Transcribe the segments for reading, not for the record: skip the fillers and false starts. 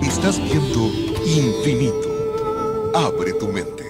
Estás viendo infinito. Abre tu mente.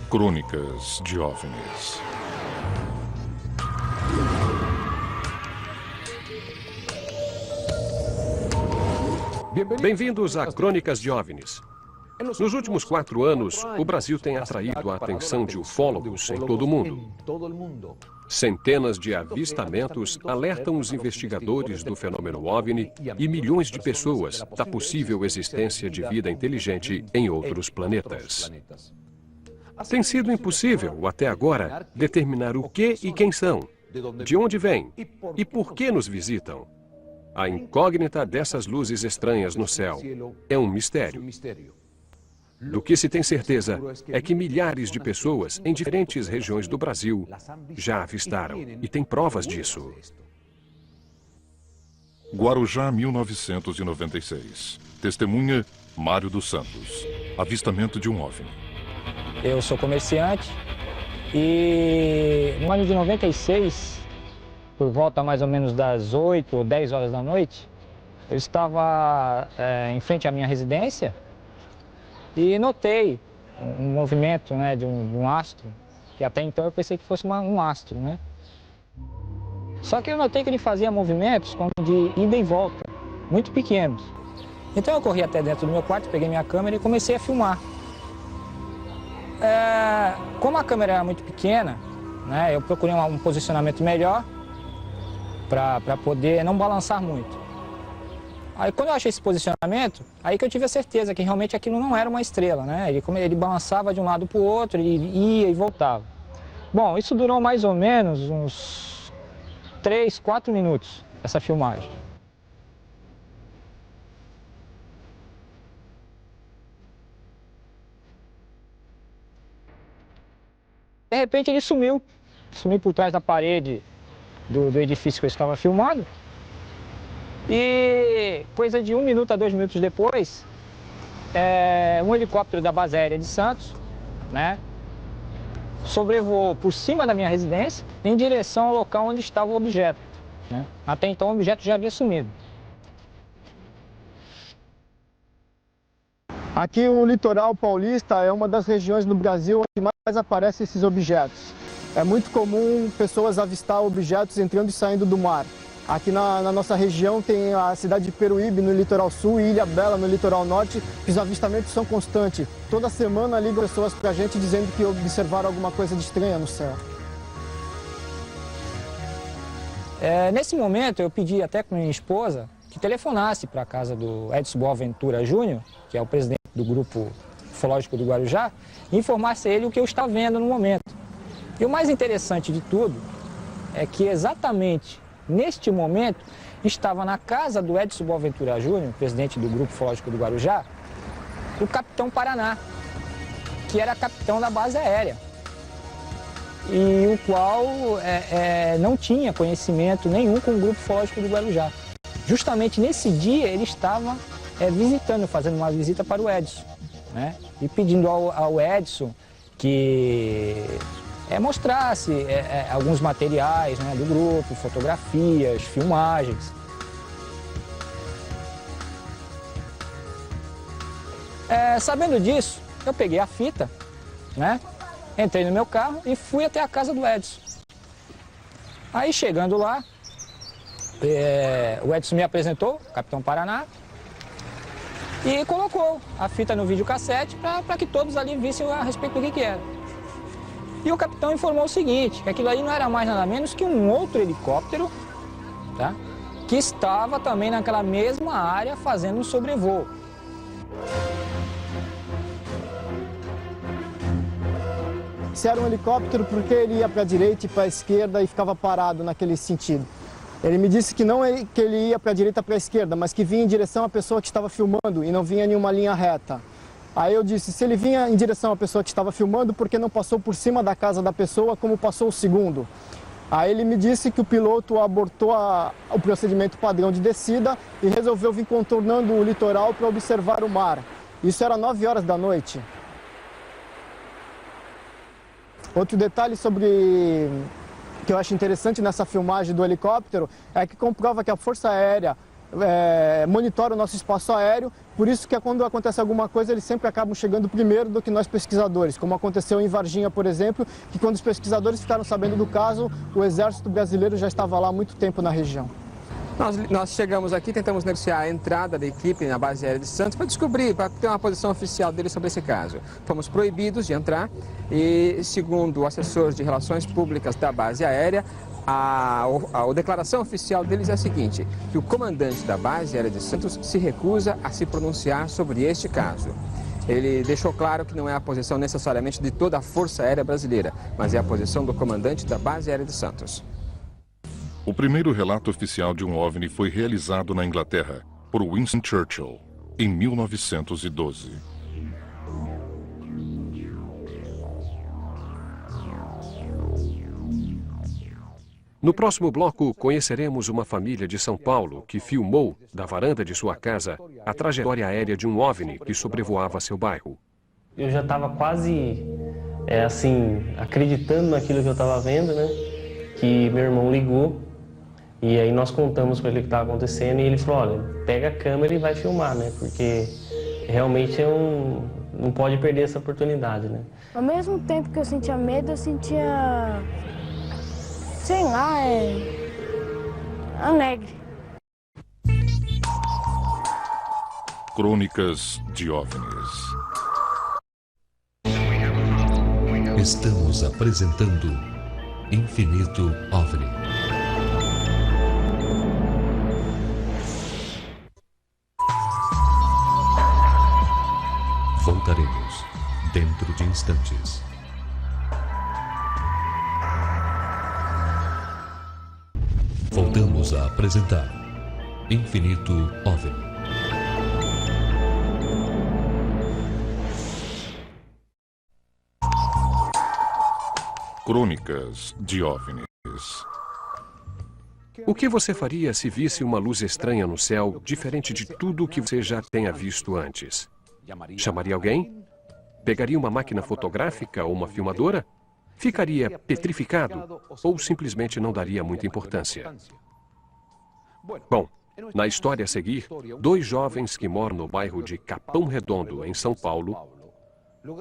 Crônicas de OVNIs. Bem-vindos a Crônicas de OVNIs. Nos últimos 4 anos, o Brasil tem atraído a atenção de ufólogos em todo o mundo. Centenas de avistamentos alertam os investigadores do fenômeno OVNI e milhões de pessoas da possível existência de vida inteligente em outros planetas. Tem sido impossível, até agora, determinar o que e quem são, de onde vêm e por que nos visitam. A incógnita dessas luzes estranhas no céu é um mistério. Do que se tem certeza é que milhares de pessoas em diferentes regiões do Brasil já avistaram e têm provas disso. Guarujá, 1996. Testemunha, Mário dos Santos. Avistamento de um OVNI. Eu sou comerciante e no ano de 96, por volta mais ou menos das 8 ou 10 horas da noite, eu estava em frente à minha residência e notei um movimento, né, de um astro, que até então eu pensei que fosse um astro, né? Só que eu notei que ele fazia movimentos como de ida e volta, muito pequenos. Então eu corri até dentro do meu quarto, peguei minha câmera e comecei a filmar. Como a câmera era muito pequena, né, eu procurei um posicionamento melhor para poder não balançar muito. Aí quando eu achei esse posicionamento, aí que eu tive a certeza que realmente aquilo não era uma estrela, né? Ele balançava de um lado para o outro, ele ia e voltava. Bom, isso durou mais ou menos uns 3, 4 minutos, essa filmagem. De repente ele sumiu por trás da parede do edifício que eu estava filmando. E coisa de 1 minuto a 2 minutos depois, um helicóptero da base aérea de Santos, né, sobrevoou por cima da minha residência em direção ao local onde estava o objeto, né? Até então o objeto já havia sumido. Aqui o litoral paulista é uma das regiões no Brasil onde mais aparecem esses objetos. É muito comum pessoas avistar objetos entrando e saindo do mar. Aqui na nossa região tem a cidade de Peruíbe, no litoral sul, e Ilhabela, no litoral norte, que os avistamentos são constantes. Toda semana ligam pessoas pra gente dizendo que observaram alguma coisa de estranha no céu. Nesse momento eu pedi até com minha esposa que telefonasse para a casa do Edson Boaventura Júnior, que é o presidente do grupo ufológico do Guarujá, e informasse a ele o que eu estava vendo no momento. E o mais interessante de tudo é que exatamente neste momento estava na casa do Edson Boaventura Júnior, presidente do grupo ufológico do Guarujá, o capitão Paraná, que era capitão da base aérea, e o qual não tinha conhecimento nenhum com o grupo ufológico do Guarujá. Justamente nesse dia ele estava visitando, fazendo uma visita para o Edson, né? E pedindo ao Edson que mostrasse alguns materiais, né, do grupo, fotografias, filmagens. Sabendo disso, eu peguei a fita, né, entrei no meu carro e fui até a casa do Edson. Aí chegando lá, o Edson me apresentou, o capitão Paraná, e colocou a fita no videocassete para que todos ali vissem a respeito do que era. E o capitão informou o seguinte, que aquilo ali não era mais nada menos que um outro helicóptero, tá, que estava também naquela mesma área fazendo um sobrevoo. Se era um helicóptero, por que ele ia para a direita e para a esquerda e ficava parado naquele sentido? Ele me disse que não que ele ia para a direita para a esquerda, mas que vinha em direção à pessoa que estava filmando e não vinha em uma linha reta. Aí eu disse, se ele vinha em direção à pessoa que estava filmando, por que não passou por cima da casa da pessoa como passou o segundo? Aí ele me disse que o piloto abortou o procedimento padrão de descida e resolveu vir contornando o litoral para observar o mar. Isso era 9 horas da noite. Outro detalhe que eu acho interessante nessa filmagem do helicóptero é que comprova que a Força Aérea monitora o nosso espaço aéreo, por isso que quando acontece alguma coisa eles sempre acabam chegando primeiro do que nós pesquisadores, como aconteceu em Varginha, por exemplo, que quando os pesquisadores ficaram sabendo do caso, o Exército Brasileiro já estava lá há muito tempo na região. Nós chegamos aqui, tentamos negociar a entrada da equipe na base aérea de Santos para descobrir, para ter uma posição oficial dele sobre esse caso. Fomos proibidos de entrar e, segundo o assessor de relações públicas da base aérea, a declaração oficial deles é a seguinte, que o comandante da base aérea de Santos se recusa a se pronunciar sobre este caso. Ele deixou claro que não é a posição necessariamente de toda a Força Aérea Brasileira, mas é a posição do comandante da base aérea de Santos. O primeiro relato oficial de um OVNI foi realizado na Inglaterra por Winston Churchill, em 1912. No próximo bloco, conheceremos uma família de São Paulo que filmou, da varanda de sua casa, a trajetória aérea de um OVNI que sobrevoava seu bairro. Eu já estava quase, acreditando naquilo que eu estava vendo, né? Que meu irmão ligou. E aí nós contamos para ele o que estava acontecendo e ele falou, olha, pega a câmera e vai filmar, né? Porque realmente não pode perder essa oportunidade, né? Ao mesmo tempo que eu sentia medo, eu sentia, sei lá, alegre. Crônicas de OVNIs. Estamos apresentando Infinito OVNI. Voltaremos dentro de instantes. Voltamos a apresentar Infinito OVNI. Crônicas de OVNIs. O que você faria se visse uma luz estranha no céu, diferente de tudo o que você já tenha visto antes? Chamaria alguém? Pegaria uma máquina fotográfica ou uma filmadora? Ficaria petrificado ou simplesmente não daria muita importância? Bom, na história a seguir, 2 jovens que moram no bairro de Capão Redondo, em São Paulo,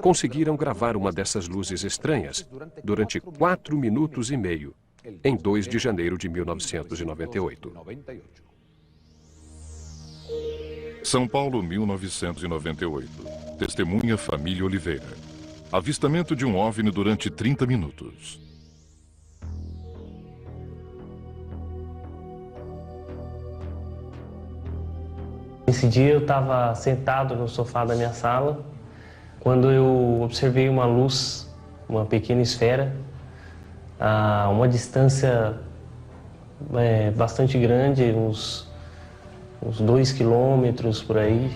conseguiram gravar uma dessas luzes estranhas durante 4 minutos e meio, em 2 de janeiro de 1998. São Paulo, 1998. Testemunha família Oliveira. Avistamento de um OVNI durante 30 minutos. Esse dia eu estava sentado no sofá da minha sala, quando eu observei uma luz, uma pequena esfera, a uma distância bastante grande, uns 2 quilômetros por aí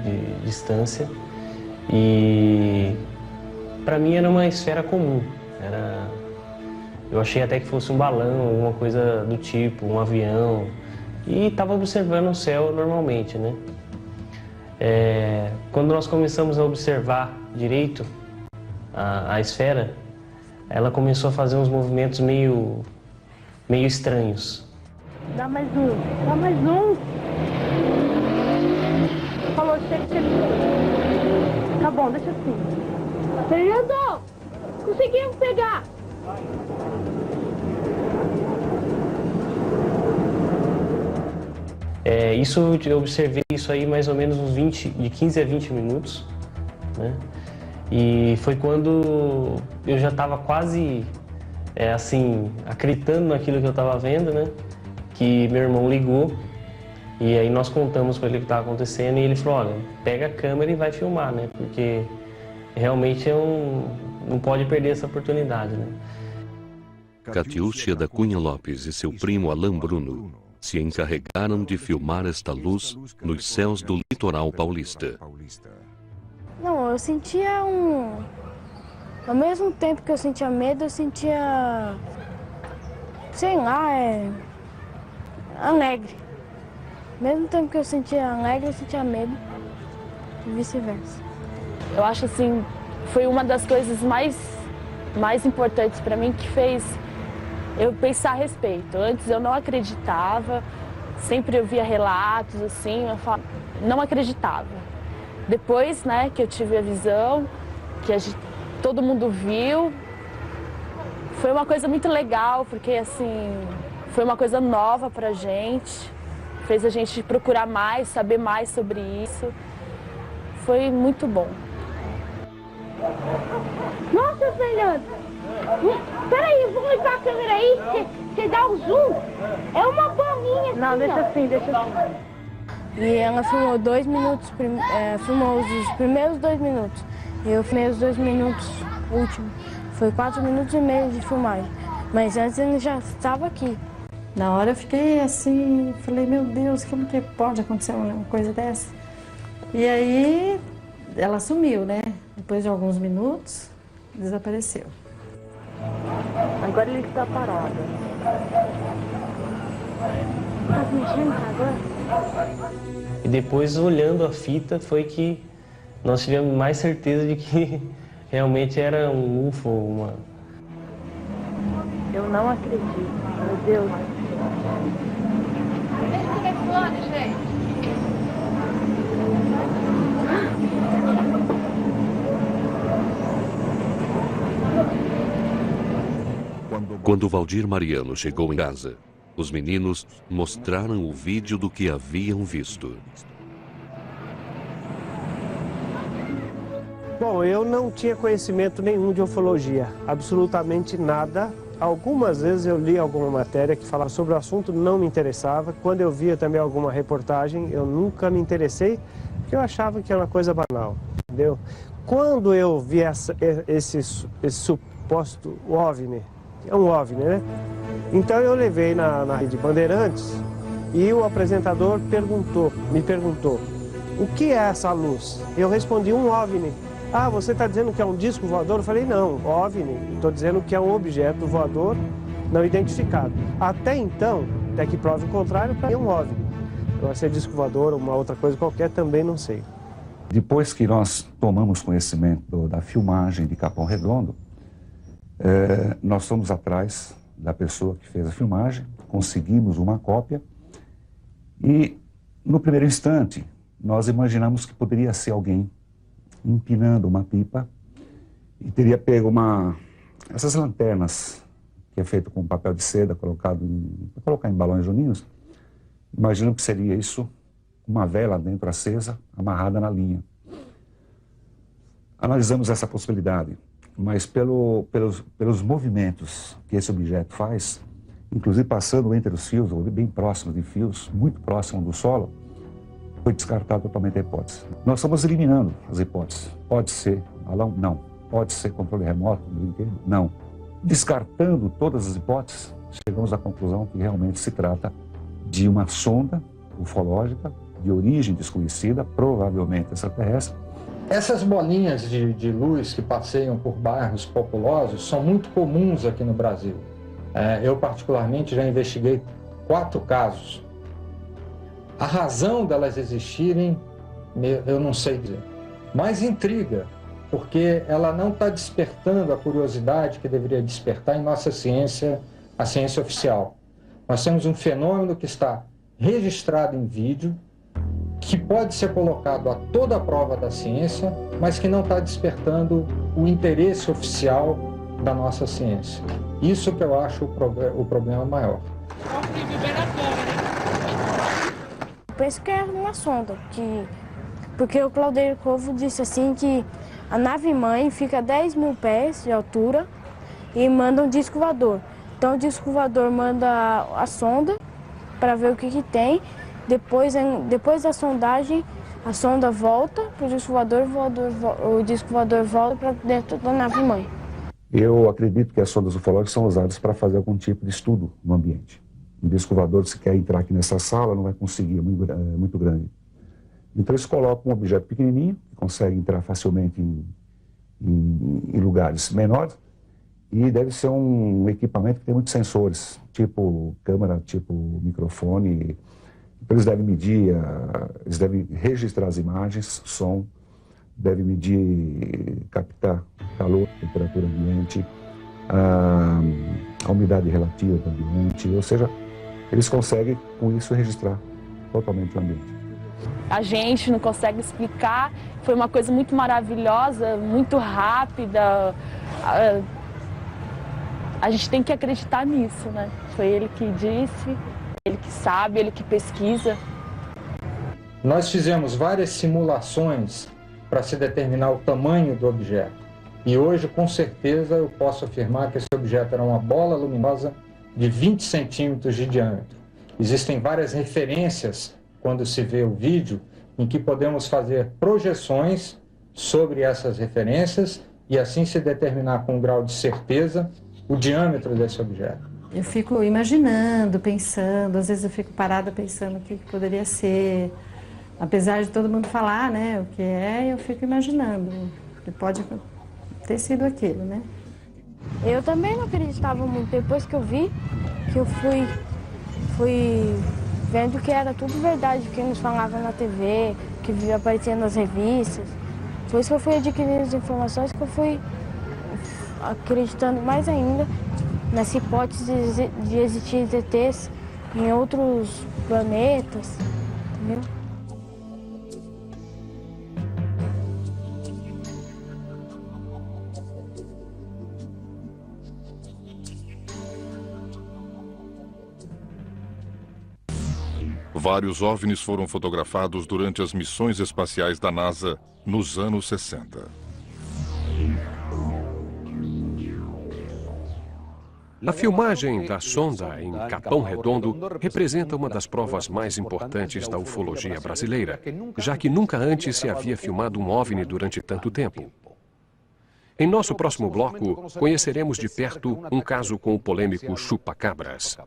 de distância. E para mim era uma esfera comum. Eu achei até que fosse um balão, alguma coisa do tipo, um avião. E estava observando o céu normalmente, né? Quando nós começamos a observar direito a esfera, ela começou a fazer uns movimentos meio estranhos. Dá mais um, dá mais um. Falou, chega. Tá bom, deixa assim. Fernando, conseguimos pegar. Eu observei isso aí mais ou menos de 15 a 20 minutos, né? E foi quando eu já estava quase, acreditando naquilo que eu estava vendo, né? Que meu irmão ligou e aí nós contamos para ele o que estava acontecendo e ele falou, olha, pega a câmera e vai filmar, né? Porque realmente não pode perder essa oportunidade, né? Catiúcia da Cunha Lopes e seu primo Alain Bruno se encarregaram de filmar esta luz nos céus do litoral paulista. Não, eu sentia Ao mesmo tempo que eu sentia medo, eu sentia... sei lá, alegre. Ao mesmo tempo que eu sentia alegre, eu sentia medo. E vice-versa. Eu acho assim, foi uma das coisas mais importantes para mim que fez eu pensar a respeito. Antes eu não acreditava, sempre eu via relatos assim, não acreditava. Depois, né, que eu tive a visão, que todo mundo viu, foi uma coisa muito legal, porque assim, foi uma coisa nova pra gente, fez a gente procurar mais, saber mais sobre isso. Foi muito bom. Nossa, Fernando! Peraí, eu vou ligar a câmera aí, você dá o zoom. É uma bolinha. Não, deixa assim, deixa assim. E ela filmou 2 minutos, filmou os primeiros 2 minutos. E eu filmei os 2 minutos últimos. Foi 4 minutos e meio de filmagem. Mas antes ele já estava aqui. Na hora eu fiquei assim, falei, meu Deus, como que pode acontecer uma coisa dessa? E aí ela sumiu, né? Depois de alguns minutos, desapareceu. Agora ele está parado. Tá mexendo agora? E depois, olhando a fita, foi que nós tivemos mais certeza de que realmente era um UFO, uma... Eu não acredito, meu Deus. Esse telefone, gente. Quando Valdir Mariano chegou em casa, os meninos mostraram o vídeo do que haviam visto. Bom, eu não tinha conhecimento nenhum de ufologia, absolutamente nada. Algumas vezes eu li alguma matéria que falava sobre o assunto, não me interessava. Quando eu via também alguma reportagem, eu nunca me interessei, porque eu achava que era uma coisa banal, entendeu? Quando eu vi esse suposto OVNI, é um OVNI, né? Então eu levei na Rede Bandeirantes e o apresentador me perguntou, o que é essa luz? Eu respondi, um OVNI. Ah, você está dizendo que é um disco voador? Eu falei, não, OVNI, estou dizendo que é um objeto voador não identificado. Até então, até que prove o contrário, para mim é um OVNI. Agora, se é disco voador ou uma outra coisa qualquer, também não sei. Depois que nós tomamos conhecimento da filmagem de Capão Redondo, nós fomos atrás da pessoa que fez a filmagem, conseguimos uma cópia e, no primeiro instante, nós imaginamos que poderia ser alguém empinando uma pipa e teria pego essas lanternas que é feito com papel de seda para colocar em balões juninhos. Imagino que seria isso, uma vela dentro acesa, amarrada na linha. Analisamos essa possibilidade, mas pelos movimentos que esse objeto faz, inclusive passando entre os fios, ou bem próximo de fios, muito próximo do solo, foi descartada totalmente a hipótese. Nós estamos eliminando as hipóteses. Pode ser balão? Não. Pode ser controle remoto do brinquedo? Não. Descartando todas as hipóteses, chegamos à conclusão que realmente se trata de uma sonda ufológica de origem desconhecida, provavelmente extraterrestre. Essas bolinhas de luz que passeiam por bairros populosos são muito comuns aqui no Brasil. Eu, particularmente, já investiguei 4 casos. A razão delas existirem, eu não sei dizer. Mas intriga, porque ela não está despertando a curiosidade que deveria despertar em nossa ciência, a ciência oficial. Nós temos um fenômeno que está registrado em vídeo, que pode ser colocado a toda a prova da ciência, mas que não está despertando o interesse oficial da nossa ciência. Isso que eu acho o problema maior. Penso que é uma sonda, porque o Claudeiro Corvo disse assim que a nave-mãe fica a 10 mil pés de altura e manda um disco voador. Então o disco voador manda a sonda para ver o que tem. Depois da sondagem, a sonda volta para o disco voador, o disco voador volta para dentro da nave-mãe. Eu acredito que as sondas ufológicas são usadas para fazer algum tipo de estudo no ambiente. Um disco voador, se quer entrar aqui nessa sala, não vai conseguir, é muito grande. Então eles colocam um objeto pequenininho, que consegue entrar facilmente em lugares menores, e deve ser um equipamento que tem muitos sensores, tipo câmera, tipo microfone. Então eles devem medir, eles devem registrar as imagens, som, devem medir, captar calor, temperatura ambiente, a umidade relativa do ambiente, ou seja, eles conseguem com isso registrar totalmente o ambiente. A gente não consegue explicar, foi uma coisa muito maravilhosa, muito rápida. A gente tem que acreditar nisso, né? Foi ele que disse, ele que sabe, ele que pesquisa. Nós fizemos várias simulações para se determinar o tamanho do objeto. E hoje, com certeza, eu posso afirmar que esse objeto era uma bola luminosa de 20 centímetros de diâmetro. Existem várias referências, quando se vê o vídeo, em que podemos fazer projeções sobre essas referências e assim se determinar com um grau de certeza o diâmetro desse objeto. Eu fico imaginando, pensando, às vezes eu fico parada pensando o que poderia ser. Apesar de todo mundo falar, né, o que é, eu fico imaginando que pode ter sido aquilo, né? Eu também não acreditava muito. Depois que eu vi, que eu fui vendo que era tudo verdade, que nos falavam na TV, que aparecia nas revistas. Por isso que eu fui adquirindo as informações, que eu fui acreditando mais ainda nessa hipótese de existir ETs em outros planetas, entendeu? Vários OVNIs foram fotografados durante as missões espaciais da NASA nos anos 60. A filmagem da sonda em Capão Redondo representa uma das provas mais importantes da ufologia brasileira, já que nunca antes se havia filmado um OVNI durante tanto tempo. Em nosso próximo bloco, conheceremos de perto um caso com o polêmico chupa-cabras.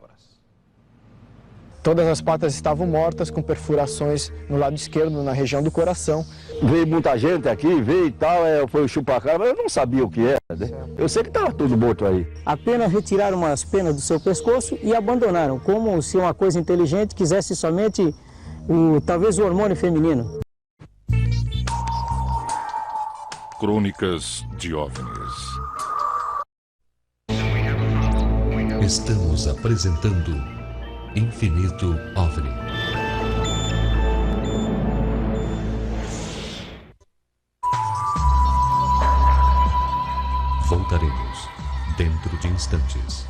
Todas as patas estavam mortas, com perfurações no lado esquerdo, na região do coração. Veio muita gente aqui, veio e tal, foi o chupacabra, eu não sabia o que era, né? Eu sei que estava tudo morto aí. Apenas retiraram as penas do seu pescoço e abandonaram, como se uma coisa inteligente quisesse somente talvez o hormônio feminino. Crônicas de OVNIs. Estamos apresentando Infinito OVNI. Voltaremos dentro de instantes.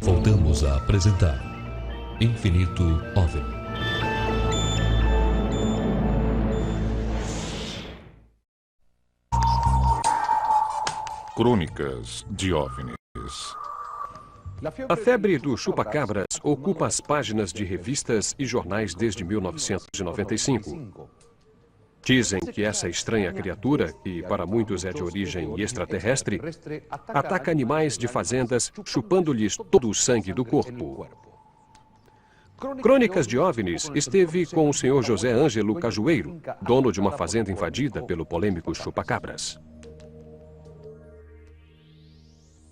Voltamos a apresentar Infinito OVNI. Crônicas de OVNIs. A febre do chupa-cabras ocupa as páginas de revistas e jornais desde 1995. Dizem que essa estranha criatura, que para muitos é de origem extraterrestre, ataca animais de fazendas, chupando-lhes todo o sangue do corpo. Crônicas de OVNIs esteve com o senhor José Ângelo Cajueiro, dono de uma fazenda invadida pelo polêmico chupa-cabras.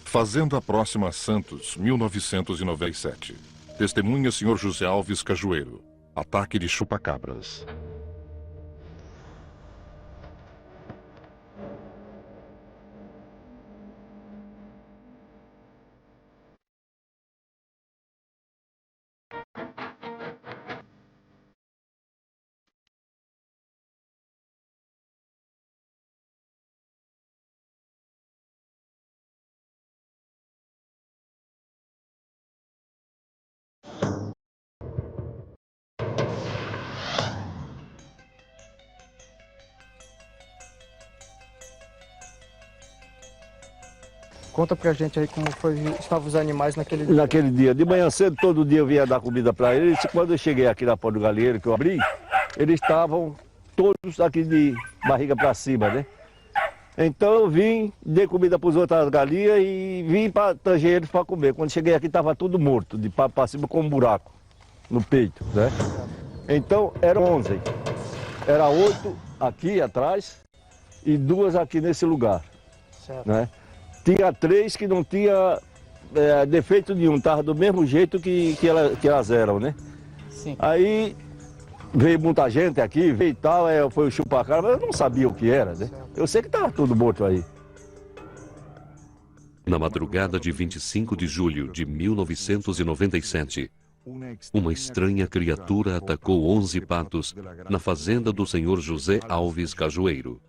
Fazenda Próxima a Santos, 1997. Testemunha Sr. José Alves Cajueiro. Ataque de chupa-cabras. Conta pra gente aí como estavam os animais naquele dia. Naquele dia, de manhã cedo, todo dia eu vinha dar comida para eles. E quando eu cheguei aqui na porta do galinheiro, que eu abri, eles estavam todos aqui de barriga para cima, né? Então eu vim, dei comida para as outras galinhas e vim para tanger eles para comer. Quando cheguei aqui estava tudo morto, de papo para cima com um buraco no peito, né? Então eram 11. Era 8 aqui atrás e 2 aqui nesse lugar, né? Tinha 3 que não tinha defeito nenhum, estava do mesmo jeito que elas eram, né? Sim. Aí veio muita gente aqui, veio e tal, foi o chupa-cara, mas eu não sabia o que era, né? Eu sei que estava tudo morto aí. Na madrugada de 25 de julho de 1997, uma estranha criatura atacou 11 patos na fazenda do senhor José Alves Cajueiro.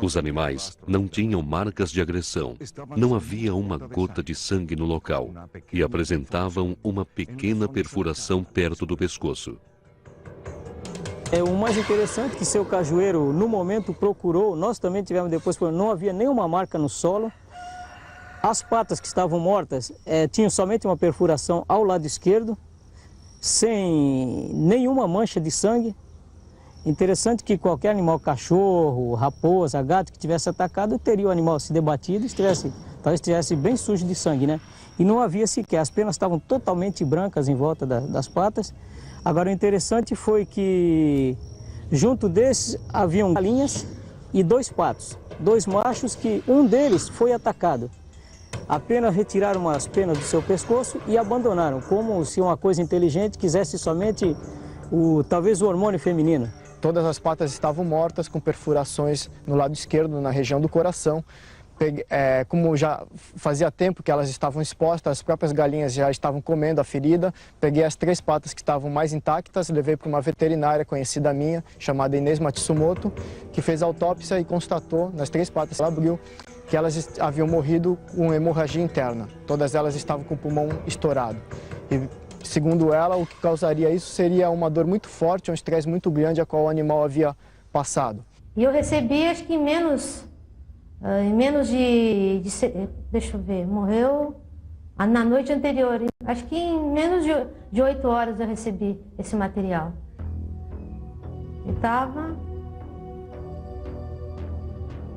Os animais não tinham marcas de agressão, não havia uma gota de sangue no local e apresentavam uma pequena perfuração perto do pescoço. O mais interessante é que seu Cajueiro, no momento, procurou, nós também tivemos depois, não havia nenhuma marca no solo. As patas que estavam mortas tinham somente uma perfuração ao lado esquerdo, sem nenhuma mancha de sangue. Interessante que qualquer animal, cachorro, raposa, gato que tivesse atacado, teria o animal se debatido, talvez estivesse bem sujo de sangue, né? E não havia sequer, as penas estavam totalmente brancas em volta das patas. Agora o interessante foi que junto desses haviam galinhas e 2 patos, 2 machos que um deles foi atacado. Apenas retiraram as penas do seu pescoço e abandonaram, como se uma coisa inteligente quisesse somente talvez o hormônio feminino. Todas as patas estavam mortas, com perfurações no lado esquerdo, na região do coração. Como já fazia tempo que elas estavam expostas, as próprias galinhas já estavam comendo a ferida. Peguei as 3 patas que estavam mais intactas, levei para uma veterinária conhecida minha, chamada Inês Matsumoto, que fez a autópsia e constatou, nas 3 patas que ela abriu, que elas haviam morrido com hemorragia interna. Todas elas estavam com o pulmão estourado. E, segundo ela, o que causaria isso seria uma dor muito forte, um estresse muito grande a qual o animal havia passado. E eu recebi, acho que em menos de deixa eu ver, morreu na noite anterior. Acho que em menos de 8 horas eu recebi esse material. E estava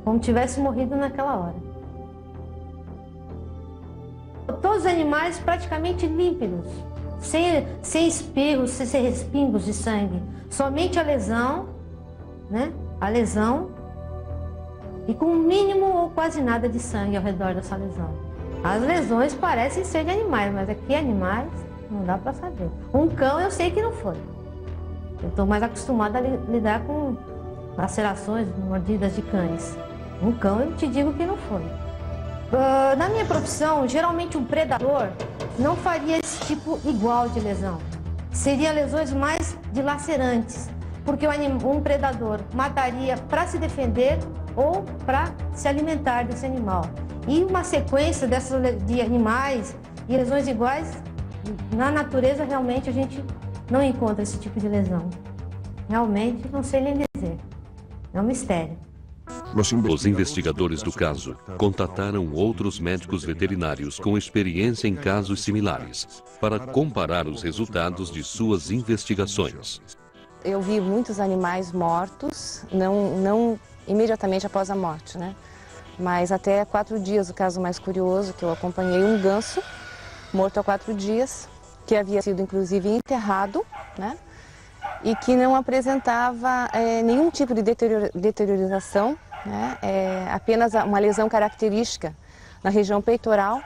como tivesse morrido naquela hora. Todos os animais praticamente límpidos, sem espirros, sem respingos de sangue. Somente a lesão, né? A lesão e com o mínimo ou quase nada de sangue ao redor dessa lesão. As lesões parecem ser de animais, mas aqui animais não dá para saber. Um cão eu sei que não foi. Eu estou mais acostumada a lidar com lacerações, mordidas de cães. Um cão eu te digo que não foi. Na minha profissão, geralmente um predador não faria esse tipo igual de lesão. Seria lesões mais dilacerantes, porque um predador mataria para se defender ou para se alimentar desse animal. E uma sequência de animais e lesões iguais, na natureza realmente a gente não encontra esse tipo de lesão. Realmente não sei nem dizer, é um mistério. Os investigadores do caso contataram outros médicos veterinários com experiência em casos similares para comparar os resultados de suas investigações. Eu vi muitos animais mortos, não imediatamente após a morte, né? Mas até 4 dias, o caso mais curioso que eu acompanhei, um ganso morto há 4 dias, que havia sido inclusive enterrado, né? E que não apresentava nenhum tipo de deteriorização, né? Apenas uma lesão característica na região peitoral.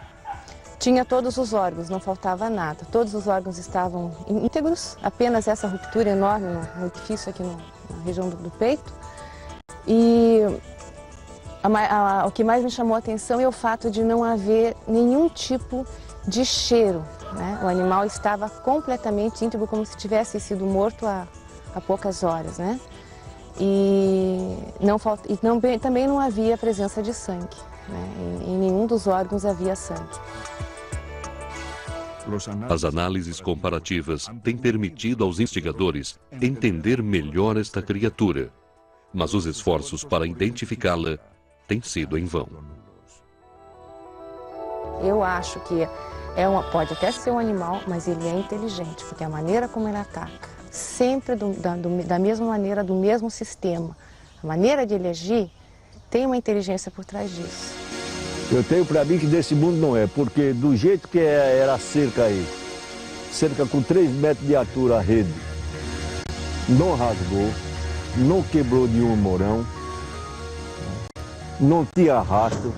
Tinha todos os órgãos, não faltava nada. Todos os órgãos estavam íntegros, apenas essa ruptura enorme no orifício aqui na região do peito. E o que mais me chamou a atenção é o fato de não haver nenhum tipo de cheiro, né? O animal estava completamente íntegro, como se tivesse sido morto há poucas horas, né? Também não havia presença de sangue, né? Em nenhum dos órgãos havia sangue. As análises comparativas têm permitido aos investigadores entender melhor esta criatura, mas os esforços para identificá-la têm sido em vão. Eu acho que pode até ser um animal, mas ele é inteligente, porque a maneira como ele ataca sempre da mesma maneira, do mesmo sistema. A maneira de elegir tem uma inteligência por trás disso. Eu tenho para mim que desse mundo não é, porque do jeito que era a cerca aí, cerca com 3 metros de altura a rede, não rasgou, não quebrou nenhum morão, não tinha arrasto.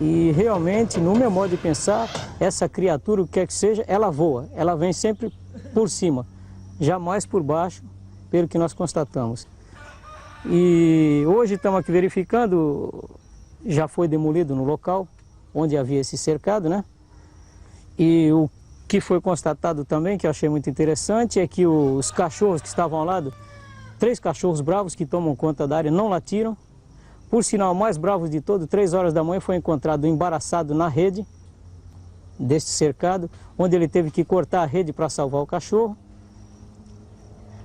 E realmente, no meu modo de pensar, essa criatura, o que quer que seja, ela voa. Ela vem sempre por cima, jamais por baixo, pelo que nós constatamos. E hoje estamos aqui verificando, já foi demolido no local onde havia esse cercado, né? E o que foi constatado também, que eu achei muito interessante, é que os cachorros que estavam ao lado, 3 cachorros bravos que tomam conta da área, não latiram. Por sinal, o mais bravo de todo, 3 horas da manhã, foi encontrado embaraçado na rede deste cercado, onde ele teve que cortar a rede para salvar o cachorro.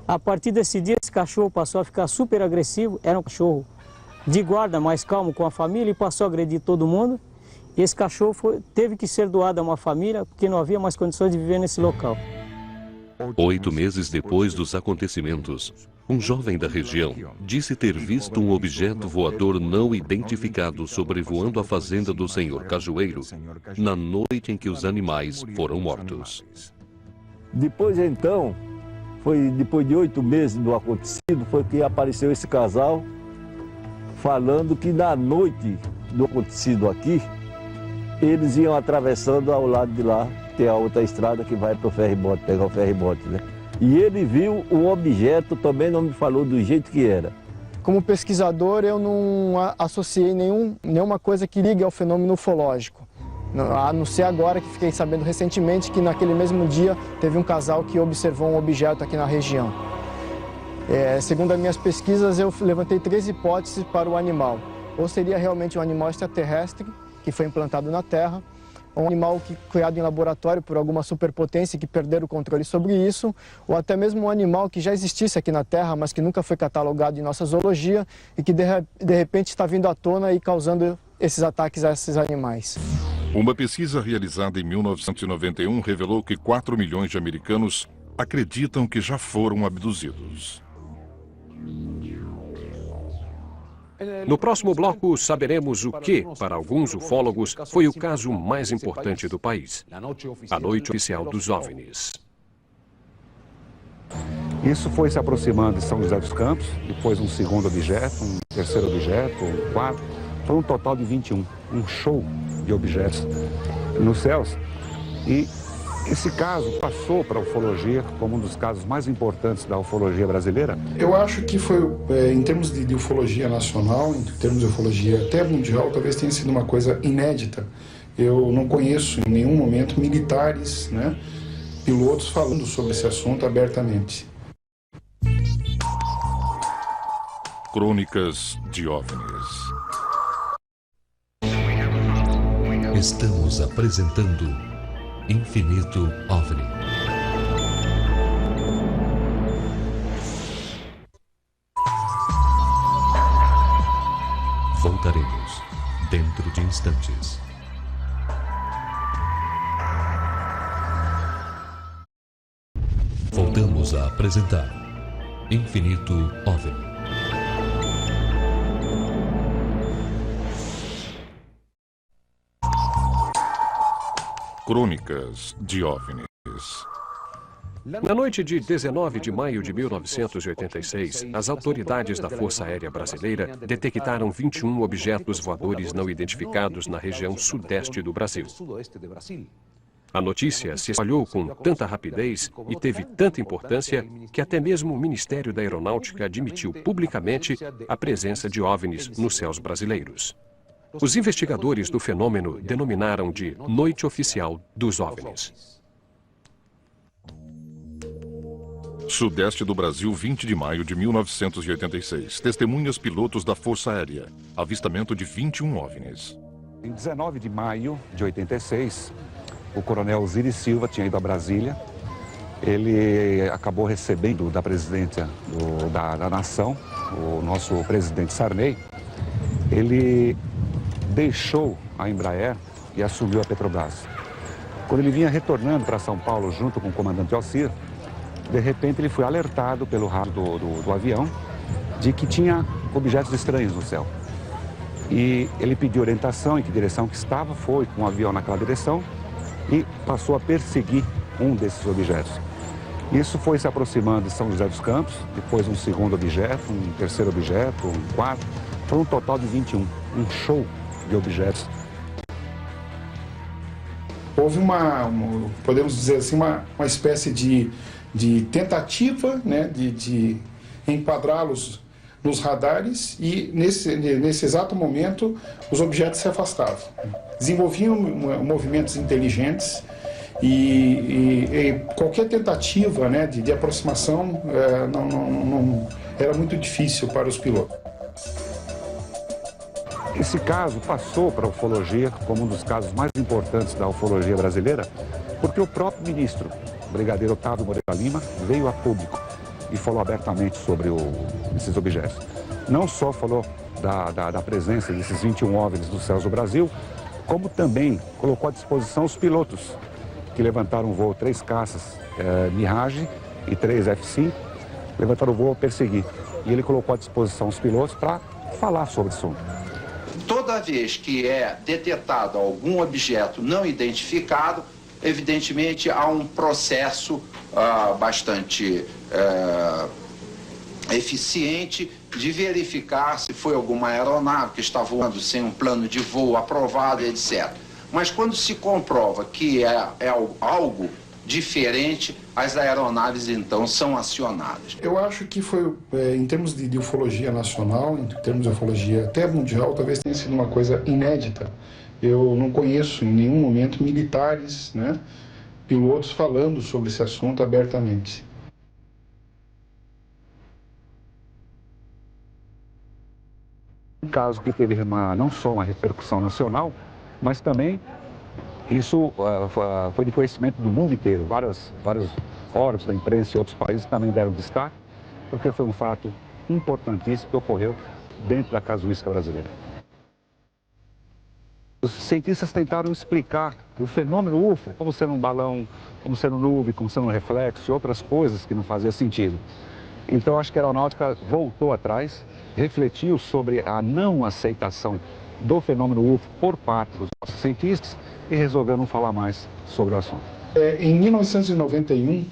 A partir desse dia, esse cachorro passou a ficar super agressivo, era um cachorro de guarda, mais calmo com a família, e passou a agredir todo mundo. E esse cachorro teve que ser doado a uma família, porque não havia mais condições de viver nesse local. 8 meses depois dos acontecimentos, um jovem da região disse ter visto um objeto voador não identificado sobrevoando a fazenda do senhor Cajueiro na noite em que os animais foram mortos. Depois então, depois de 8 meses do acontecido, foi que apareceu esse casal falando que na noite do acontecido aqui, eles iam atravessando ao lado de lá, tem a outra estrada que vai para o ferry-boat, pegar o ferry-boat, né? E ele viu um objeto, também não me falou do jeito que era. Como pesquisador, eu não associei nenhuma coisa que ligue ao fenômeno ufológico. A não ser agora que fiquei sabendo recentemente que naquele mesmo dia teve um casal que observou um objeto aqui na região. Segundo as minhas pesquisas, eu levantei 3 hipóteses para o animal. Ou seria realmente um animal extraterrestre, que foi implantado na Terra, um animal criado em laboratório por alguma superpotência que perderam o controle sobre isso, ou até mesmo um animal que já existisse aqui na Terra, mas que nunca foi catalogado em nossa zoologia e que de repente está vindo à tona e causando esses ataques a esses animais. Uma pesquisa realizada em 1991 revelou que 4 milhões de americanos acreditam que já foram abduzidos. No próximo bloco, saberemos o que, para alguns ufólogos, foi o caso mais importante do país. A Noite Oficial dos OVNIs. Isso foi se aproximando de São José dos Campos, depois um segundo objeto, um terceiro objeto, um quarto. Foi um total de 21, um show de objetos nos céus. E esse caso passou para a ufologia como um dos casos mais importantes da ufologia brasileira. Eu acho que foi, em termos de ufologia nacional, em termos de ufologia até mundial, talvez tenha sido uma coisa inédita. Eu não conheço em nenhum momento militares, né, pilotos falando sobre esse assunto abertamente. Crônicas de OVNIs. Estamos apresentando Infinito OVNI. Voltaremos dentro de instantes. Voltamos a apresentar Infinito OVNI. Crônicas de OVNIs. Na noite de 19 de maio de 1986, as autoridades da Força Aérea Brasileira detectaram 21 objetos voadores não identificados na região sudeste do Brasil. A notícia se espalhou com tanta rapidez e teve tanta importância que até mesmo o Ministério da Aeronáutica admitiu publicamente a presença de OVNIs nos céus brasileiros. Os investigadores do fenômeno denominaram de Noite Oficial dos OVNIs. Sudeste do Brasil, 20 de maio de 1986. Testemunhas pilotos da Força Aérea. Avistamento de 21 OVNIs. Em 19 de maio de 86, o coronel Osiris Silva tinha ido a Brasília. Ele acabou recebendo da presidência da nação, o nosso presidente Sarney. Ele deixou a Embraer e assumiu a Petrobras. Quando ele vinha retornando para São Paulo junto com o comandante Alcir, De repente ele foi alertado pelo rádio do avião de que tinha objetos estranhos no céu. E ele pediu orientação em que direção que estava, foi com o avião naquela direção e passou a perseguir um desses objetos. Isso foi se aproximando de São José dos Campos, depois um segundo objeto, um terceiro objeto, um quarto, foi um total de 21, um show de objetos. Houve podemos dizer assim, uma espécie de tentativa, né, de enquadrá-los nos radares e nesse exato momento os objetos se afastavam. Desenvolviam movimentos inteligentes e qualquer tentativa, né, de aproximação não era muito difícil para os pilotos. Esse caso passou para a ufologia como um dos casos mais importantes da ufologia brasileira, porque o próprio ministro, o brigadeiro Otávio Moreira Lima, veio a público e falou abertamente sobre esses objetos. Não só falou da presença desses 21 OVNIs dos céus do Brasil, como também colocou à disposição os pilotos que levantaram o voo 3 caças Mirage e 3 F-5, levantaram o voo a perseguir. E ele colocou à disposição os pilotos para falar sobre isso. Toda vez que é detectado algum objeto não identificado, evidentemente há um processo bastante eficiente de verificar se foi alguma aeronave que está voando sem um plano de voo aprovado, etc. Mas quando se comprova que é algo diferente, as aeronaves então são acionadas. Eu acho que foi, em termos de ufologia nacional, em termos de ufologia até mundial, talvez tenha sido uma coisa inédita. Eu não conheço em nenhum momento militares, né, pilotos falando sobre esse assunto abertamente. Um caso que teve não só uma repercussão nacional, mas também isso foi de conhecimento do mundo inteiro. Vários órgãos da imprensa e outros países também deram destaque, porque foi um fato importantíssimo que ocorreu dentro da casuística brasileira. Os cientistas tentaram explicar o fenômeno UFO como sendo um balão, como sendo nuvem, como sendo um reflexo e outras coisas que não faziam sentido. Então, acho que a aeronáutica voltou atrás, refletiu sobre a não aceitação do fenômeno UFO por parte dos nossos cientistas e resolveu não falar mais sobre o assunto. Em 1991,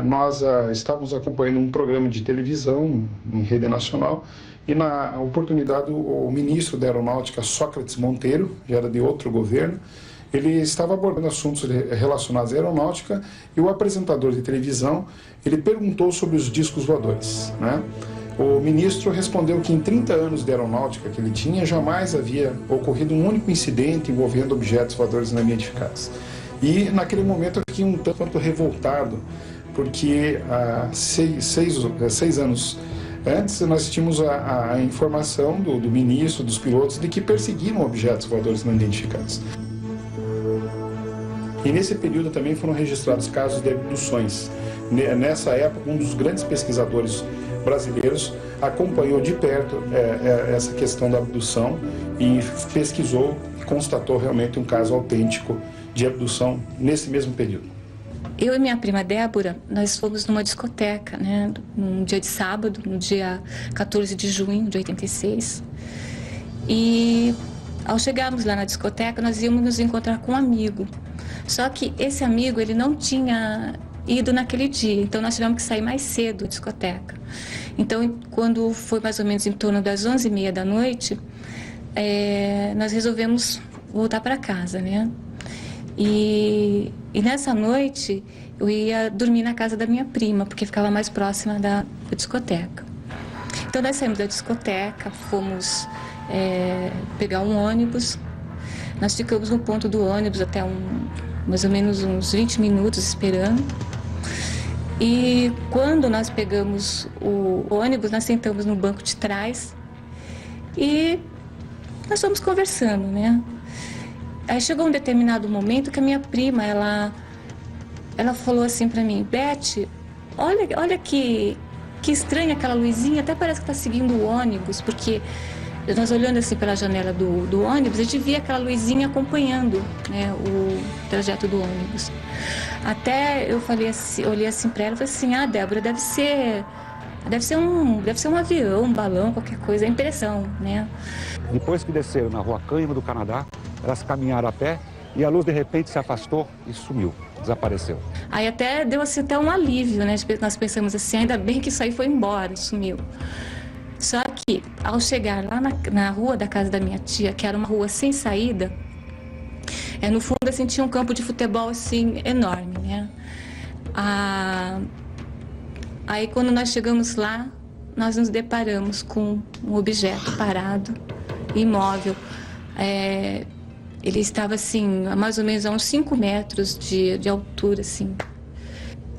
nós estávamos acompanhando um programa de televisão em rede nacional e, na oportunidade, o ministro da Aeronáutica, Sócrates Monteiro, já era de outro governo, ele estava abordando assuntos relacionados à aeronáutica e o apresentador de televisão, ele perguntou sobre os discos voadores, né? O ministro respondeu que em 30 anos de aeronáutica que ele tinha, jamais havia ocorrido um único incidente envolvendo objetos voadores não identificados. E naquele momento eu fiquei um tanto quanto revoltado, porque há 6 anos antes nós tínhamos a informação do ministro, dos pilotos, de que perseguiram objetos voadores não identificados. E nesse período também foram registrados casos de abduções. Nessa época, um dos grandes pesquisadores brasileiros acompanhou de perto essa questão da abdução e pesquisou e constatou realmente um caso autêntico de abdução nesse mesmo período. Eu e minha prima Débora, nós fomos numa discoteca, né, num dia de sábado, no dia 14 de junho de 86. E ao chegarmos lá na discoteca, nós íamos nos encontrar com um amigo. Só que esse amigo, ele não tinha ido naquele dia, então nós tivemos que sair mais cedo da discoteca. Então, quando foi mais ou menos em torno das 11h30 da noite, nós resolvemos voltar para casa, né? E nessa noite, eu ia dormir na casa da minha prima, porque ficava mais próxima da discoteca. Então, nós saímos da discoteca, fomos pegar um ônibus. Nós ficamos no ponto do ônibus até mais ou menos uns 20 minutos esperando. E quando nós pegamos o ônibus, nós sentamos no banco de trás e nós fomos conversando, né? Aí chegou um determinado momento que a minha prima, ela falou assim pra mim: Beth, olha que estranha aquela luzinha, até parece que tá seguindo o ônibus, porque nós olhando assim pela janela do ônibus, a gente via aquela luzinha acompanhando, né, o trajeto do ônibus. Até eu falei assim, olhei assim para ela e falei assim, ah, Débora, deve ser um avião, um balão, qualquer coisa, é impressão, né? Depois que desceram na rua Cânhamo do Canadá, elas caminharam a pé e a luz de repente se afastou e sumiu, desapareceu. Aí até deu assim, até um alívio, né? Nós pensamos assim, ainda bem que isso aí foi embora, sumiu. Só que, ao chegar lá na rua da casa da minha tia, que era uma rua sem saída, no fundo, assim, tinha um campo de futebol, assim, enorme, né? Aí, quando nós chegamos lá, nós nos deparamos com um objeto parado, imóvel. Ele estava, assim, a mais ou menos a uns 5 metros de altura, assim.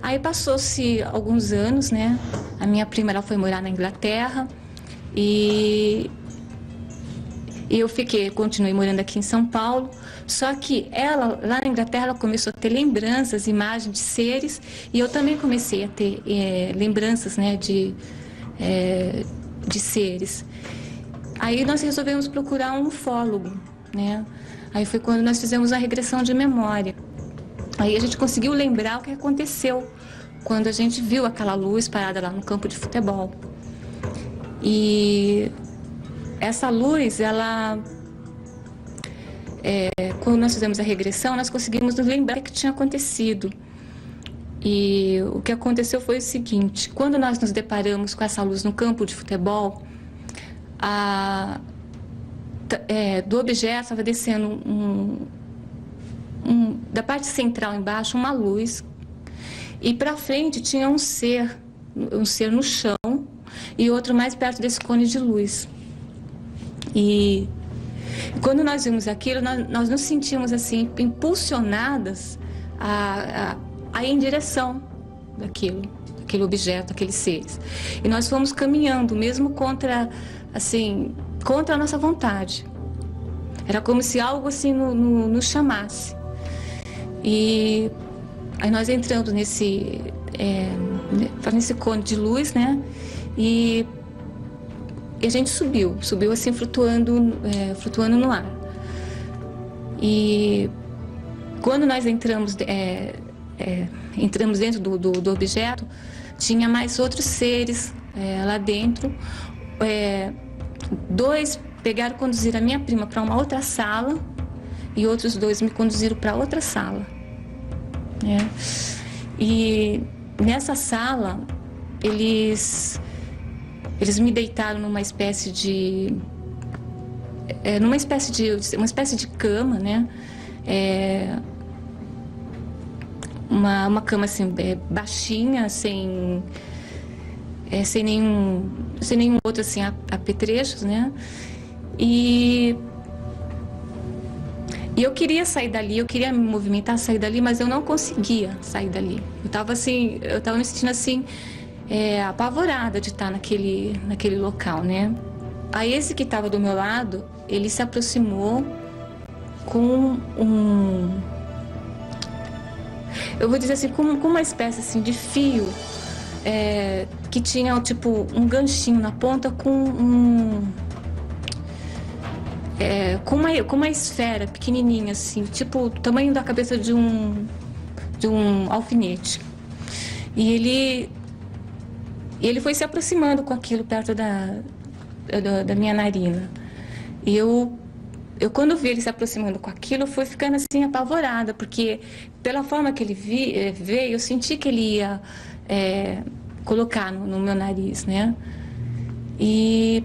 Aí passou-se alguns anos, né? A minha prima, ela foi morar na Inglaterra e eu continuei morando aqui em São Paulo. Só que ela, lá na Inglaterra, ela começou a ter lembranças, imagens de seres, e eu também comecei a ter lembranças, né, de seres. Aí nós resolvemos procurar um ufólogo, né? Aí foi quando nós fizemos a regressão de memória. Aí a gente conseguiu lembrar o que aconteceu quando a gente viu aquela luz parada lá no campo de futebol. E essa luz, ela... quando nós fizemos a regressão, nós conseguimos nos lembrar o que tinha acontecido. E o que aconteceu foi o seguinte: quando nós nos deparamos com essa luz no campo de futebol, do objeto estava descendo da parte central embaixo uma luz, e para frente tinha um ser no chão e outro mais perto desse cone de luz. E quando nós vimos aquilo, nós nos sentimos assim impulsionadas a ir em direção daquele objeto, aqueles seres. E nós fomos caminhando, mesmo contra a nossa vontade. Era como se algo assim nos chamasse. E aí nós entramos nesse cone de luz, né? E a gente subiu assim, flutuando no ar. E quando nós entramos dentro do objeto, tinha mais outros seres lá dentro. 2 pegaram e conduziram a minha prima para uma outra sala, e outros 2 me conduziram para outra sala. E nessa sala, eles me deitaram numa espécie de cama, né? Uma cama assim, baixinha, sem nenhum outro assim apetrechos, né? E eu queria sair dali, eu queria me movimentar, sair dali, mas eu não conseguia sair dali. Eu tava me sentindo assim, apavorada de estar naquele local, né? Aí esse que estava do meu lado, ele se aproximou com eu vou dizer assim, com uma espécie assim de fio, que tinha tipo um ganchinho na ponta com uma esfera pequenininha assim, tipo o tamanho da cabeça de um alfinete. E ele foi se aproximando com aquilo perto da minha narina. E eu quando vi ele se aproximando com aquilo, eu fui ficando assim apavorada, porque pela forma que ele veio, eu senti que ele ia colocar no meu nariz, né? E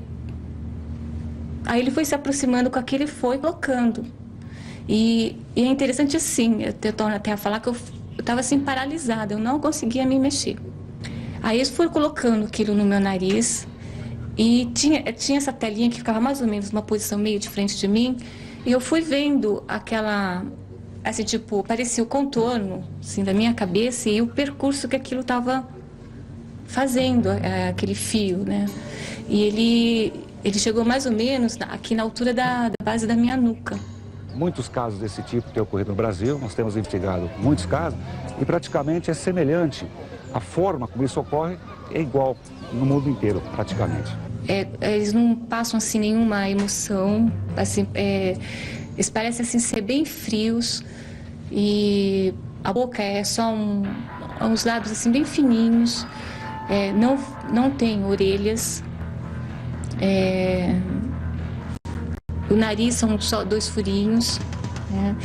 aí ele foi se aproximando com aquilo e foi colocando. E é interessante assim, eu torno até a falar que eu estava assim paralisada, eu não conseguia me mexer. Aí eles foram colocando aquilo no meu nariz, e tinha essa telinha que ficava mais ou menos numa posição meio de frente de mim, e eu fui vendo assim, tipo, parecia o contorno, assim, da minha cabeça e o percurso que aquilo estava fazendo, aquele fio, né? E ele chegou mais ou menos aqui na altura da base da minha nuca. Muitos casos desse tipo têm ocorrido no Brasil, nós temos investigado muitos casos, e praticamente é semelhante. A forma como isso ocorre é igual no mundo inteiro, praticamente. eles não passam assim nenhuma emoção, assim, eles parecem assim ser bem frios e a boca é só uns lábios assim bem fininhos, não tem orelhas, o nariz são só 2 furinhos, né?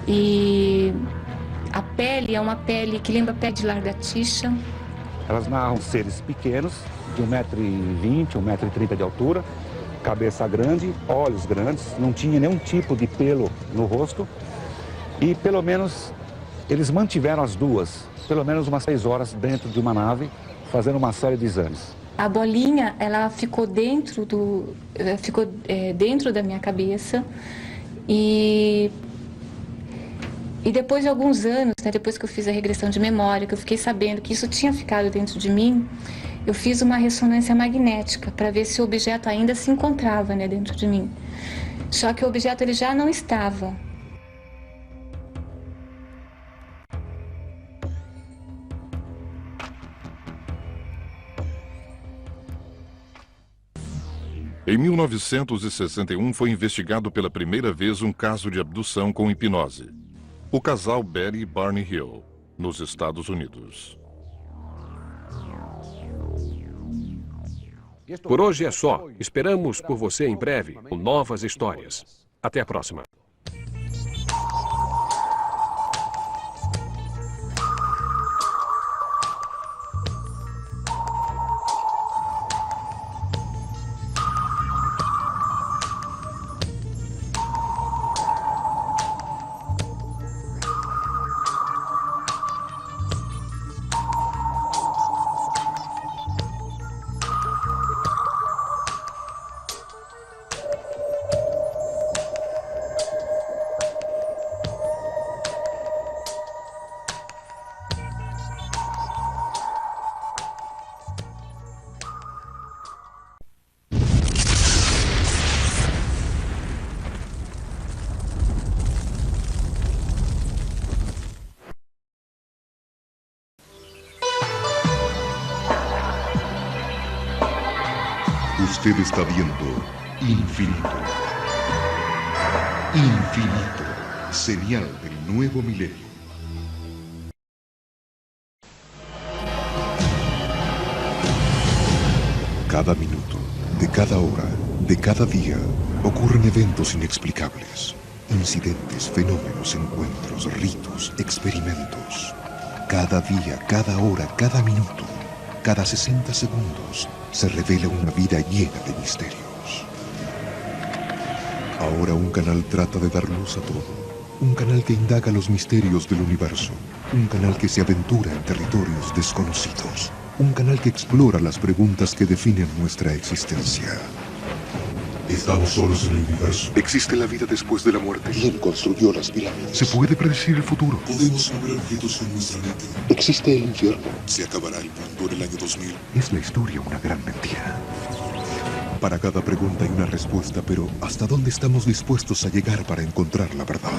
E a pele é uma pele que lembra a pele de lagartixa. Elas narram seres pequenos, de 1,20 m, 1,30 m de altura, cabeça grande, olhos grandes, não tinha nenhum tipo de pelo no rosto e pelo menos eles mantiveram as duas, pelo menos umas 6 horas dentro de uma nave, fazendo uma série de exames. A bolinha, ela ficou dentro dentro da minha cabeça e depois de alguns anos, né, depois que eu fiz a regressão de memória, que eu fiquei sabendo que isso tinha ficado dentro de mim, eu fiz uma ressonância magnética para ver se o objeto ainda se encontrava, né, dentro de mim. Só que o objeto ele já não estava. Em 1961 foi investigado pela primeira vez um caso de abdução com hipnose. O casal Betty e Barney Hill, nos Estados Unidos. Por hoje é só. Esperamos por você em breve com novas histórias. Até a próxima. Usted está viendo Infinito. Infinito, señal del nuevo milenio. Cada minuto, de cada hora, de cada día, ocurren eventos inexplicables. Incidentes, fenómenos, encuentros, ritos, experimentos. Cada día, cada hora, cada minuto, cada 60 segundos, se revela una vida llena de misterios. Ahora un canal trata de dar luz a todo. Un canal que indaga los misterios del universo. Un canal que se aventura en territorios desconocidos. Un canal que explora las preguntas que definen nuestra existencia. ¿Estamos solos en el universo? ¿Existe la vida después de la muerte? ¿Quién construyó las pirámides? ¿Se puede predecir el futuro? ¿Podemos mover objetos con nuestra mente? ¿Existe el infierno? ¿Se acabará el mundo en el año 2000? ¿Es la historia una gran mentira? Para cada pregunta hay una respuesta, pero ¿hasta dónde estamos dispuestos a llegar para encontrar la verdad?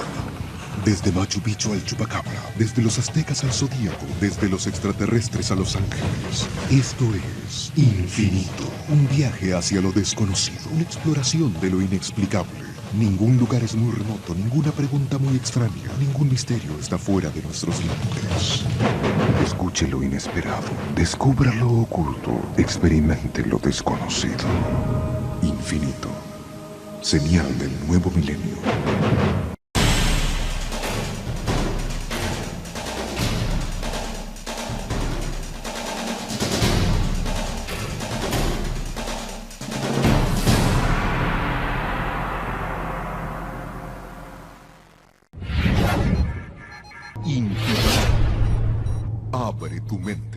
Desde Machu Picchu al Chupacabra, desde los aztecas al Zodíaco, desde los extraterrestres a los ángeles. Esto es Infinito, un viaje hacia lo desconocido, una exploración de lo inexplicable. Ningún lugar es muy remoto, ninguna pregunta muy extraña, ningún misterio está fuera de nuestros límites. Escuche lo inesperado, descubra lo oculto, experimente lo desconocido. Infinito, señal del nuevo milenio. Infinito. Abre tu mente.